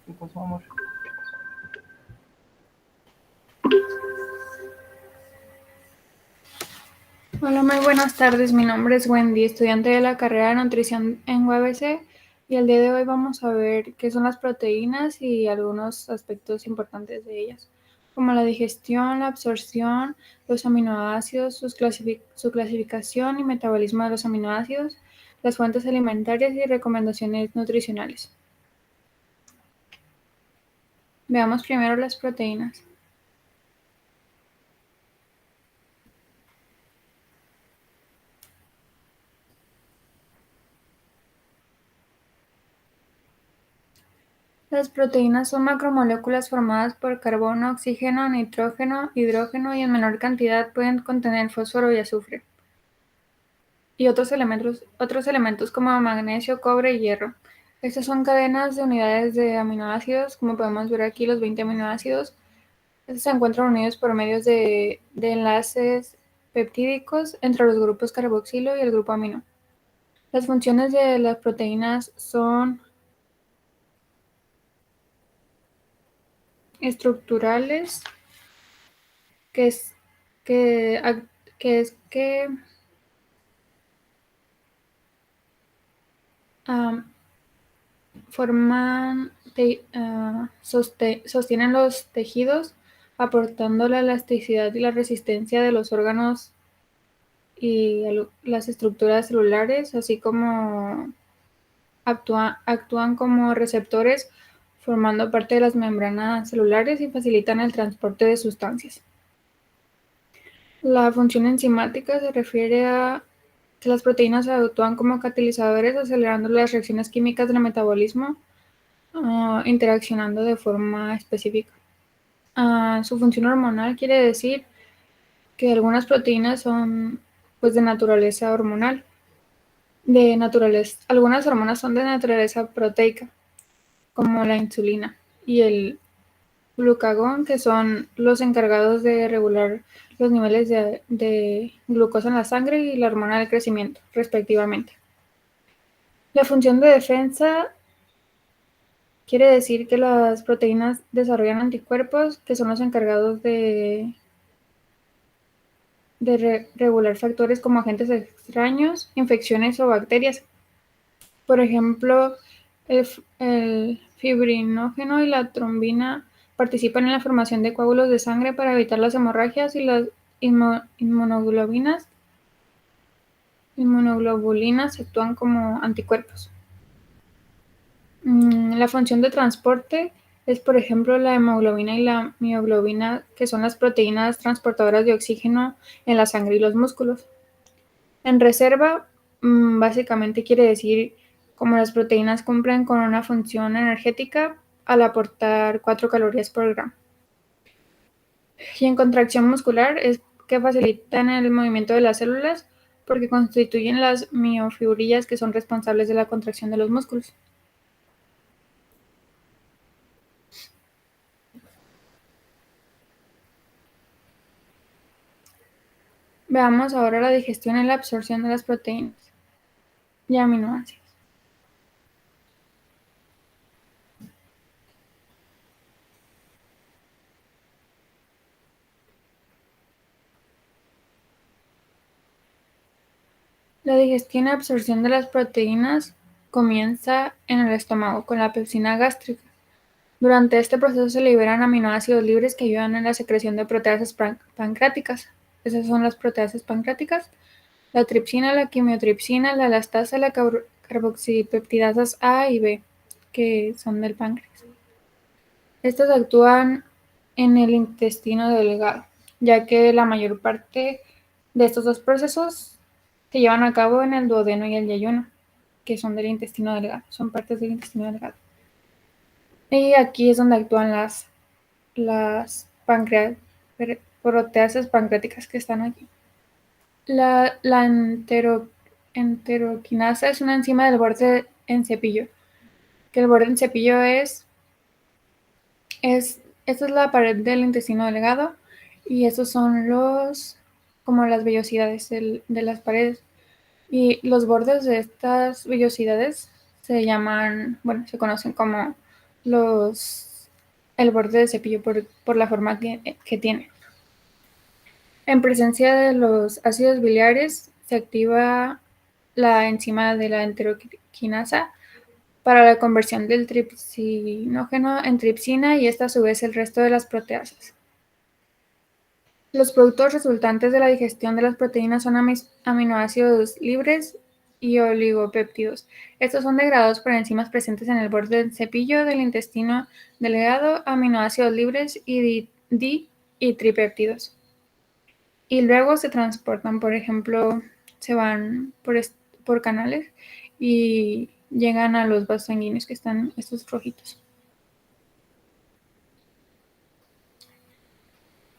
¿Qué pasó, amor? Hola, muy buenas tardes. Mi nombre es Wendy, estudiante de la carrera de nutrición en UABC, y el día de hoy vamos a ver qué son las proteínas y algunos aspectos importantes de ellas, como la digestión, la absorción, los aminoácidos, su clasificación y metabolismo de los aminoácidos, las fuentes alimentarias y recomendaciones nutricionales. Veamos primero las proteínas. Las proteínas son macromoléculas formadas por carbono, oxígeno, nitrógeno, hidrógeno y en menor cantidad pueden contener fósforo y azufre, y otros elementos como magnesio, cobre y hierro. Estas son cadenas de unidades de aminoácidos, como podemos ver aquí los 20 aminoácidos. Estos se encuentran unidos por medios de enlaces peptídicos entre los grupos carboxilo y el grupo amino. Las funciones de las proteínas son estructurales, que es que, que es que um, sostienen los tejidos, aportando la elasticidad y la resistencia de los órganos y las estructuras celulares, así como actúan como receptores, formando parte de las membranas celulares y facilitan el transporte de sustancias. La función enzimática se refiere a que las proteínas actúan como catalizadores, acelerando las reacciones químicas del metabolismo, interaccionando de forma específica. Su función hormonal quiere decir que algunas proteínas son pues de naturaleza hormonal, algunas hormonas son de naturaleza proteica, como la insulina y el glucagón, que son los encargados de regular los niveles de glucosa en la sangre y la hormona del crecimiento, respectivamente. La función de defensa quiere decir que las proteínas desarrollan anticuerpos, que son los encargados de regular factores como agentes extraños, infecciones o bacterias. Por ejemplo, el fibrinógeno y la trombina participan en la formación de coágulos de sangre para evitar las hemorragias, y las inmunoglobulinas actúan como anticuerpos. La función de transporte es, por ejemplo, la hemoglobina y la mioglobina, que son las proteínas transportadoras de oxígeno en la sangre y los músculos. En reserva, básicamente quiere decir como las proteínas cumplen con una función energética al aportar 4 calorías por gramo. Y en contracción muscular es que facilitan el movimiento de las células porque constituyen las miofibrillas, que son responsables de la contracción de los músculos. Veamos ahora la digestión y la absorción de las proteínas y aminoácidos. La digestión y absorción de las proteínas comienza en el estómago con la pepsina gástrica. Durante este proceso se liberan aminoácidos libres que ayudan en la secreción de proteasas pancreáticas. Esas son las proteasas pancreáticas: la tripsina, la quimiotripsina, la elastasa, la carboxipeptidasas A y B, que son del páncreas. Estas actúan en el intestino delgado, ya que la mayor parte de estos dos procesos se llevan a cabo en el duodeno y el yeyuno, que son del intestino delgado, son partes del intestino delgado. Y aquí es donde actúan las proteasas pancreáticas que están aquí. La enteroquinasa es una enzima del borde en cepillo, que el borde en cepillo esta es la pared del intestino delgado, y estos son como las vellosidades de las paredes. Y los bordes de estas vellosidades se conocen como el borde del cepillo por la forma que tiene. En presencia de los ácidos biliares se activa la enzima de la enteroquinasa para la conversión del tripsinógeno en tripsina y esta a su vez el resto de las proteasas. Los productos resultantes de la digestión de las proteínas son aminoácidos libres y oligopéptidos. Estos son degradados por enzimas presentes en el borde del cepillo del intestino delgado, aminoácidos libres y y tripéptidos. Y luego se transportan, por ejemplo, se van por canales y llegan a los vasos sanguíneos que están estos rojitos.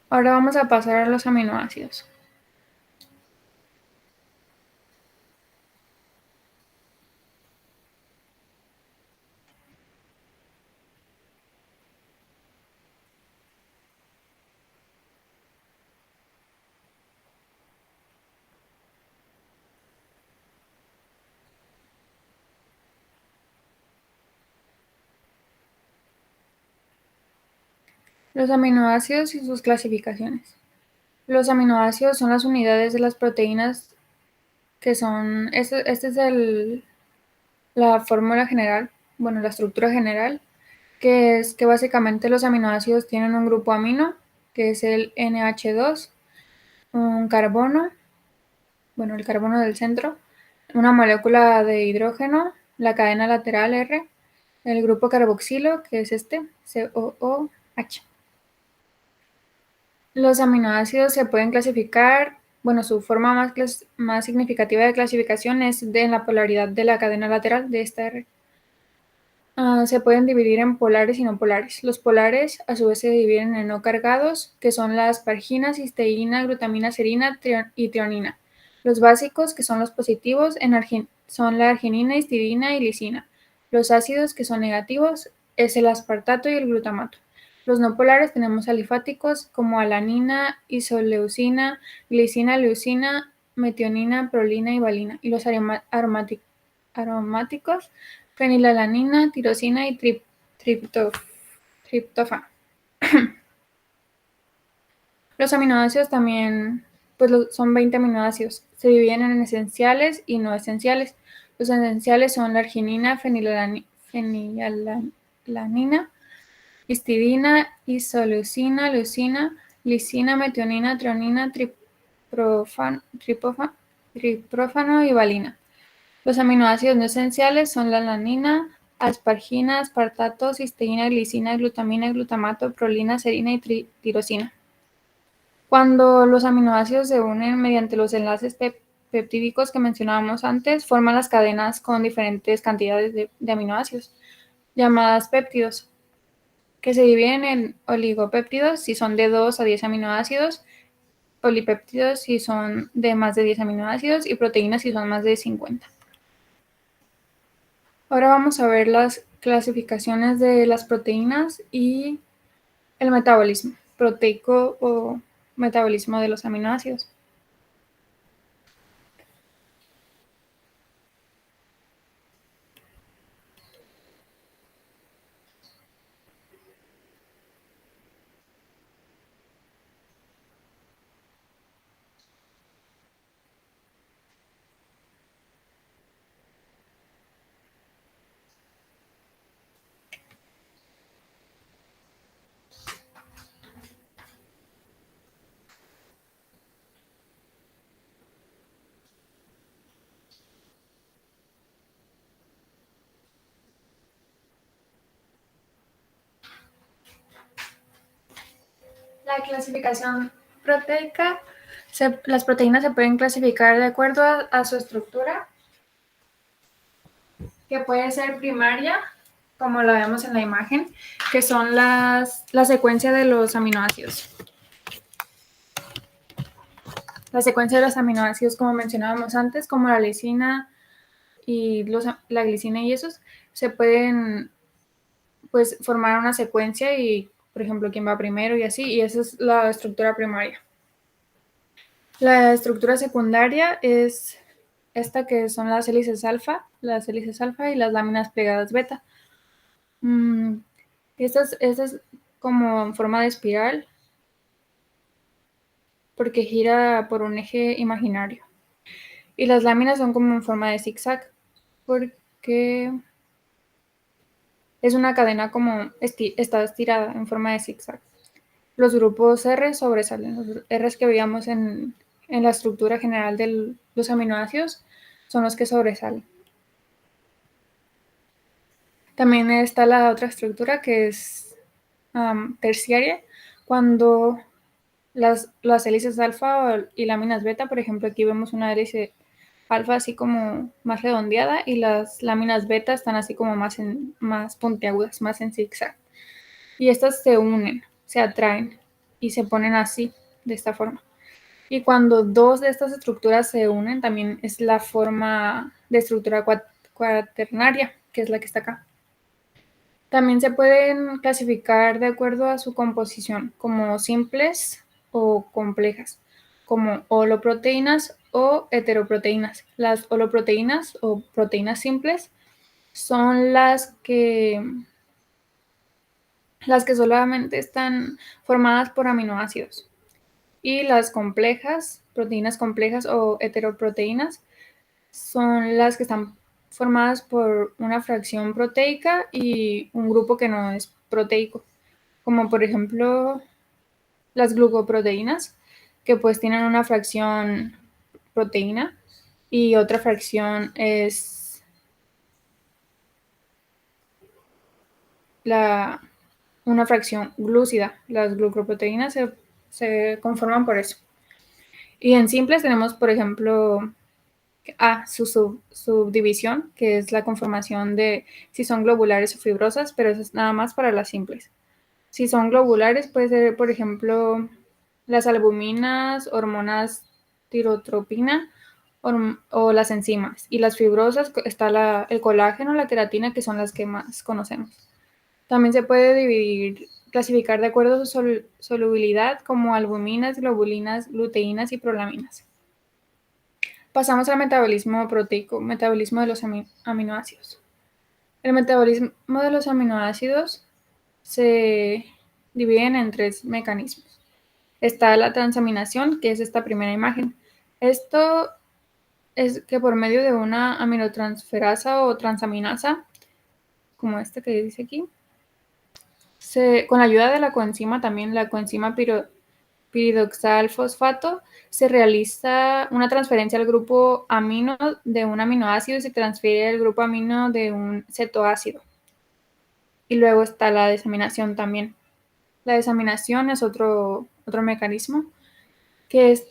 Ahora vamos a pasar a los aminoácidos. Los aminoácidos y sus clasificaciones. Los aminoácidos son las unidades de las proteínas que son, esta es la fórmula general, bueno, la estructura general, que es que básicamente los aminoácidos tienen un grupo amino, que es el NH2, un carbono, bueno, el carbono del centro, una molécula de hidrógeno, la cadena lateral R, el grupo carboxilo, que es este, COOH. Los aminoácidos se pueden clasificar, bueno, su forma más significativa de clasificación es en la polaridad de la cadena lateral de esta R. Se pueden dividir en polares y no polares. Los polares a su vez se dividen en no cargados, que son la aspargina, cisteína, glutamina, serina y trionina. Los básicos, que son los positivos, son la arginina, histidina y lisina. Los ácidos, que son negativos, es el aspartato y el glutamato. Los no polares tenemos alifáticos como alanina, isoleucina, glicina, leucina, metionina, prolina y valina. Y los aromáticos, fenilalanina, tirosina y triptófano. Los aminoácidos también, pues son 20 aminoácidos. Se dividen en esenciales y no esenciales. Los esenciales son la arginina, fenilalanina, histidina, isoleucina, leucina, lisina, metionina, treonina, triptófano y valina. Los aminoácidos no esenciales son la alanina, aspargina, aspartato, cisteína, glicina, glutamina, glutamato, prolina, serina y tirosina. Cuando los aminoácidos se unen mediante los enlaces peptídicos que mencionábamos antes, forman las cadenas con diferentes cantidades de aminoácidos, llamadas péptidos, que se dividen en oligopéptidos si son de 2 a 10 aminoácidos, polipéptidos si son de más de 10 aminoácidos y proteínas si son más de 50. Ahora vamos a ver las clasificaciones de las proteínas y el metabolismo proteico o metabolismo de los aminoácidos. La clasificación proteica, las proteínas se pueden clasificar de acuerdo a su estructura, que puede ser primaria, como la vemos en la imagen, que son la secuencia de los aminoácidos. La secuencia de los aminoácidos, como mencionábamos antes, como la lisina y la glicina y esos, se pueden pues formar una secuencia y, por ejemplo, quién va primero y así, y esa es la estructura primaria. La estructura secundaria es esta que son las hélices alfa y las láminas plegadas beta. Esta es como en forma de espiral porque gira por un eje imaginario. Y las láminas son como en forma de zigzag porque es una cadena como está estirada en forma de zigzag. Los grupos R sobresalen. Los R que veíamos en la estructura general de los aminoácidos son los que sobresalen. También está la otra estructura que es terciaria, cuando las hélices alfa y láminas beta, por ejemplo, aquí vemos una hélice alfa así como más redondeada y las láminas beta están así como más puntiagudas, más en zigzag. Y estas se unen, se atraen y se ponen así, de esta forma. Y cuando dos de estas estructuras se unen, también es la forma de estructura cuaternaria, que es la que está acá. También se pueden clasificar de acuerdo a su composición, como simples o complejas, como holoproteínas o heteroproteínas. Las holoproteínas o proteínas simples son las que solamente están formadas por aminoácidos. Y las complejas, proteínas complejas o heteroproteínas, son las que están formadas por una fracción proteica y un grupo que no es proteico, como por ejemplo las glucoproteínas, que pues tienen una fracción proteína y otra fracción es una fracción glúcida. Las glucoproteínas se conforman por eso. Y en simples tenemos, por ejemplo, su subdivisión, que es la conformación de si son globulares o fibrosas, pero eso es nada más para las simples. Si son globulares, puede ser, por ejemplo, las albuminas, hormonas tirotropina o las enzimas. Y las fibrosas está el colágeno, la queratina, que son las que más conocemos. También se puede clasificar de acuerdo a su solubilidad como albuminas, globulinas, luteínas y prolaminas. Pasamos al metabolismo proteico, metabolismo de los aminoácidos. El metabolismo de los aminoácidos se dividen en tres mecanismos. Está la transaminación, que es esta primera imagen. Esto es que por medio de una aminotransferasa o transaminasa, como esta que dice aquí, con la ayuda de la coenzima, también la coenzima piridoxal fosfato, se realiza una transferencia al grupo amino de un aminoácido y se transfiere al grupo amino de un cetoácido. Y luego está la desaminación también. La desaminación es otro mecanismo, que es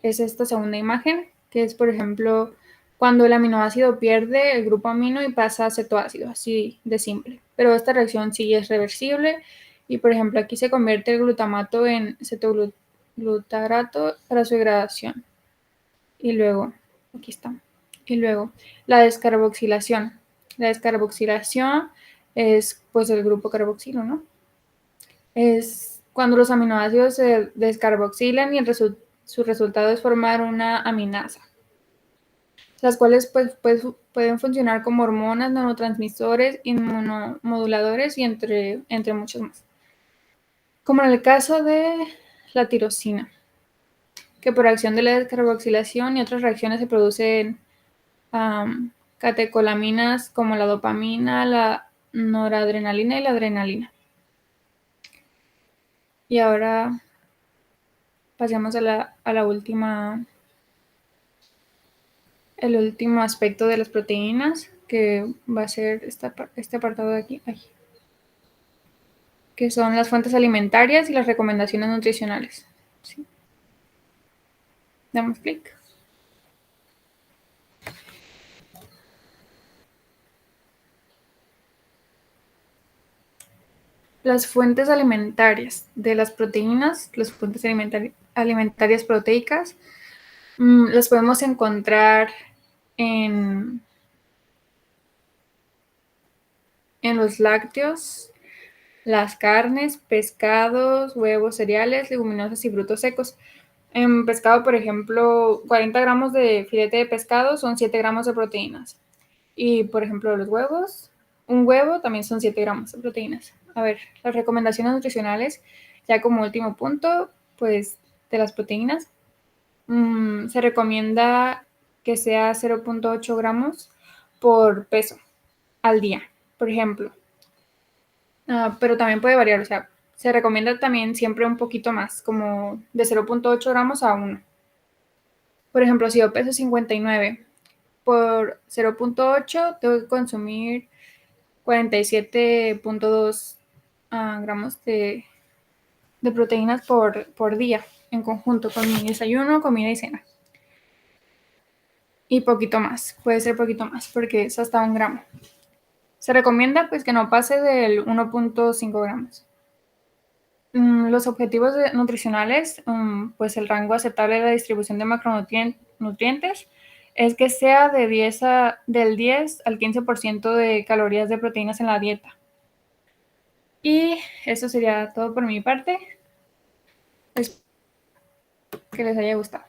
esta segunda imagen, que es, por ejemplo, cuando el aminoácido pierde el grupo amino y pasa a cetoácido, así de simple. Pero esta reacción sí es reversible y, por ejemplo, aquí se convierte el glutamato en cetoglutarato para su degradación. Y luego, aquí está. Y luego, la descarboxilación. La descarboxilación es pues el grupo carboxilo, ¿no? Es cuando los aminoácidos se descarboxilan y su resultado es formar una aminasa, las cuales pues, pueden funcionar como hormonas, neurotransmisores, inmunomoduladores y entre muchos más. Como en el caso de la tirosina, que por acción de la descarboxilación y otras reacciones se producen catecolaminas como la dopamina, la noradrenalina y la adrenalina. Y ahora pasemos a la última, el último aspecto de las proteínas, que va a ser este apartado de aquí, que son las fuentes alimentarias y las recomendaciones nutricionales. ¿Sí? Damos clic. Las fuentes alimentarias de las proteínas, las fuentes alimentarias proteicas, las podemos encontrar en los lácteos, las carnes, pescados, huevos, cereales, leguminosas y frutos secos. En pescado, por ejemplo, 40 gramos de filete de pescado son 7 gramos de proteínas. Y, por ejemplo, los huevos Un huevo también son 7 gramos de proteínas. A ver, las recomendaciones nutricionales, ya como último punto, pues de las proteínas, se recomienda que sea 0.8 gramos por peso al día, por ejemplo. Pero también puede variar, o sea, se recomienda también siempre un poquito más, como de 0.8 gramos a 1. Por ejemplo, si yo peso 59 por 0.8, tengo que consumir 47.2 gramos de proteínas por día, en conjunto con mi desayuno, comida y cena. Y poquito más, puede ser poquito más, porque es hasta 1 gramo. Se recomienda pues que no pase del 1.5 gramos. Los objetivos nutricionales, pues el rango aceptable de la distribución de macronutrientes es que sea del 10 al 15% de calorías de proteínas en la dieta. Y eso sería todo por mi parte. Espero que les haya gustado.